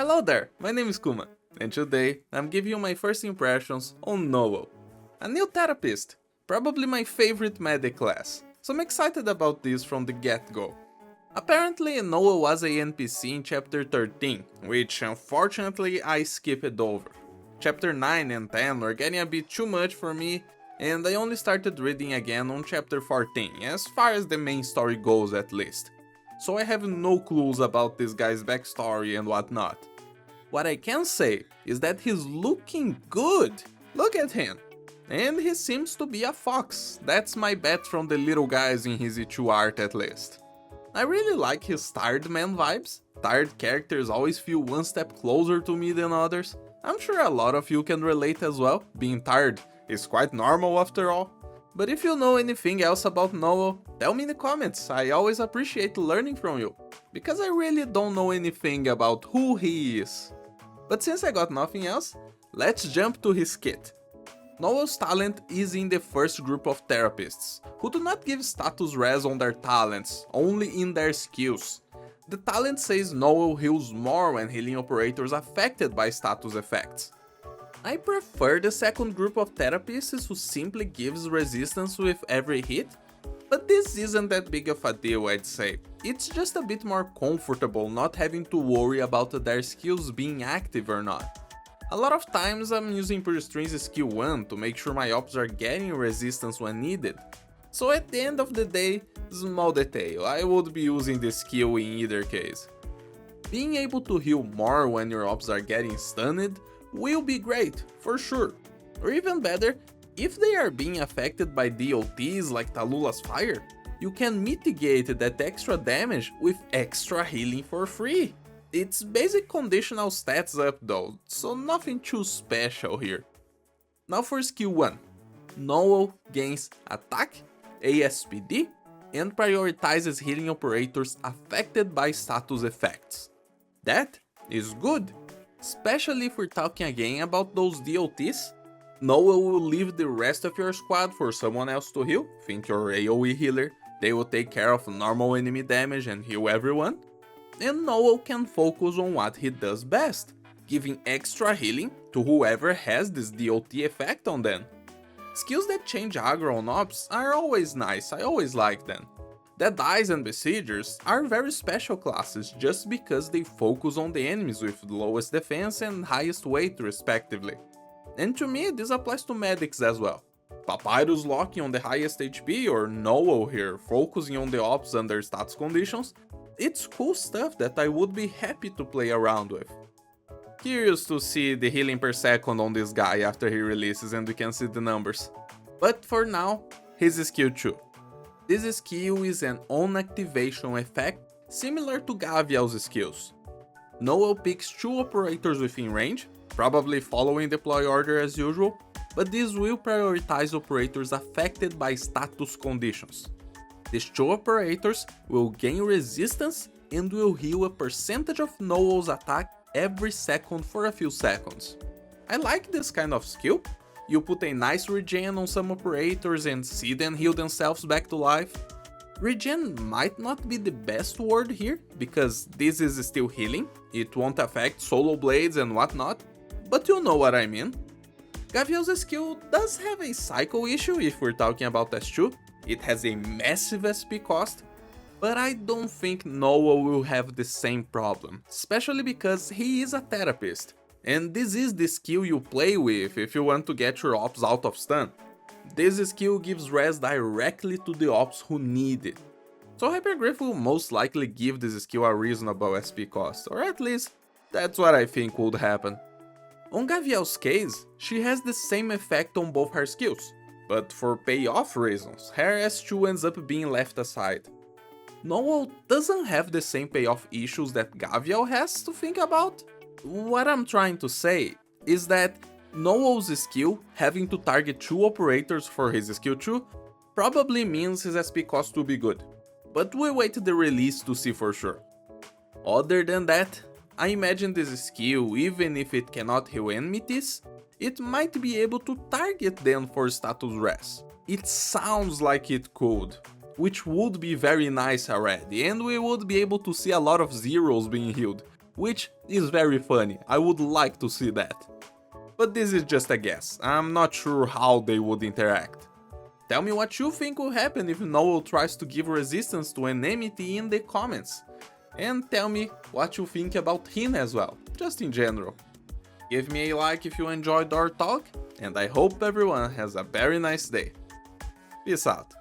Hello there, my name is Kuma, and today I'm giving you my first impressions on Nowell, a new therapist, probably my favorite medic class, so I'm excited about this from the get-go. Apparently Nowell was a NPC in chapter 13, which unfortunately I skipped over. Chapter 9 and 10 were getting a bit too much for me, and I only started reading again on chapter 14, as far as the main story goes at least. So I have no clues about this guy's backstory and whatnot. What I can say is that he's looking good, look at him! And he seems to be a fox, that's my bet from the little guys in his E2 art at least. I really like his tired man vibes, tired characters always feel one step closer to me than others. I'm sure a lot of you can relate as well, being tired is quite normal after all. But if you know anything else about Nowell, tell me in the comments, I always appreciate learning from you, because I really don't know anything about who he is. But since I got nothing else, let's jump to his kit. Nowell's talent is in the first group of therapists, who do not give status res on their talents, only in their skills. The talent says Nowell heals more when healing operators affected by status effects. I prefer the second group of therapists who simply gives resistance with every hit, but this isn't that big of a deal, I'd say. It's just a bit more comfortable not having to worry about their skills being active or not. A lot of times I'm using Pure Strings skill 1 to make sure my ops are getting resistance when needed. So at the end of the day, small detail, I would be using this skill in either case. Being able to heal more when your ops are getting stunned will be great, for sure. Or even better, if they are being affected by DOTs like Talula's fire, you can mitigate that extra damage with extra healing for free. It's basic conditional stats up though, so nothing too special here. Now for skill 1. Nowell gains attack, ASPD, and prioritizes healing operators affected by status effects. That is good, especially if we're talking again about those DOTs. Nowell will leave the rest of your squad for someone else to heal, think your AoE healer, they will take care of normal enemy damage and heal everyone. And Nowell can focus on what he does best, giving extra healing to whoever has this DOT effect on them. Skills that change aggro on ops are always nice, I always like them. Deadeyes and Besiegers are very special classes just because they focus on the enemies with the lowest defense and highest weight respectively. And to me this applies to medics as well. Papyrus locking on the highest HP or Nowell here focusing on the ops under stats conditions, it's cool stuff that I would be happy to play around with. Curious to see the healing per second on this guy after he releases and we can see the numbers. But for now, his skill 2. This skill is an on-activation effect similar to Gavial's skills. Nowell picks 2 operators within range, probably following deploy order as usual, but this will prioritize operators affected by status conditions. These 2 operators will gain resistance and will heal a percentage of Nowell's attack every second for a few seconds. I like this kind of skill. You put a nice regen on some operators and see them heal themselves back to life. Regen might not be the best word here, because this is still healing, it won't affect solo blades and whatnot, but you know what I mean. Gavial's skill does have a cycle issue if we're talking about S2, it has a massive SP cost, but I don't think Nowell will have the same problem, especially because he is a therapist, and this is the skill you play with if you want to get your ops out of stun. This skill gives res directly to the ops who need it. So Hypergriff will most likely give this skill a reasonable SP cost, or at least that's what I think would happen. On Gavial's case, she has the same effect on both her skills, but for payoff reasons, her S2 ends up being left aside. Nowell doesn't have the same payoff issues that Gavial has to think about. What I'm trying to say is that Nowell's skill having to target 2 operators for his skill 2 probably means his SP cost will be good, but we'll wait the release to see for sure. Other than that, I imagine this skill, even if it cannot heal enemies, it might be able to target them for status res. It sounds like it could, which would be very nice already, and we would be able to see a lot of zeros being healed. which is very funny. I would like to see that. But this is just a guess, I'm not sure how they would interact. Tell me what you think will happen if Nowell tries to give resistance to enmity in the comments. And tell me what you think about him as well, just in general. Give me a like if you enjoyed our talk, and I hope everyone has a very nice day. Peace out.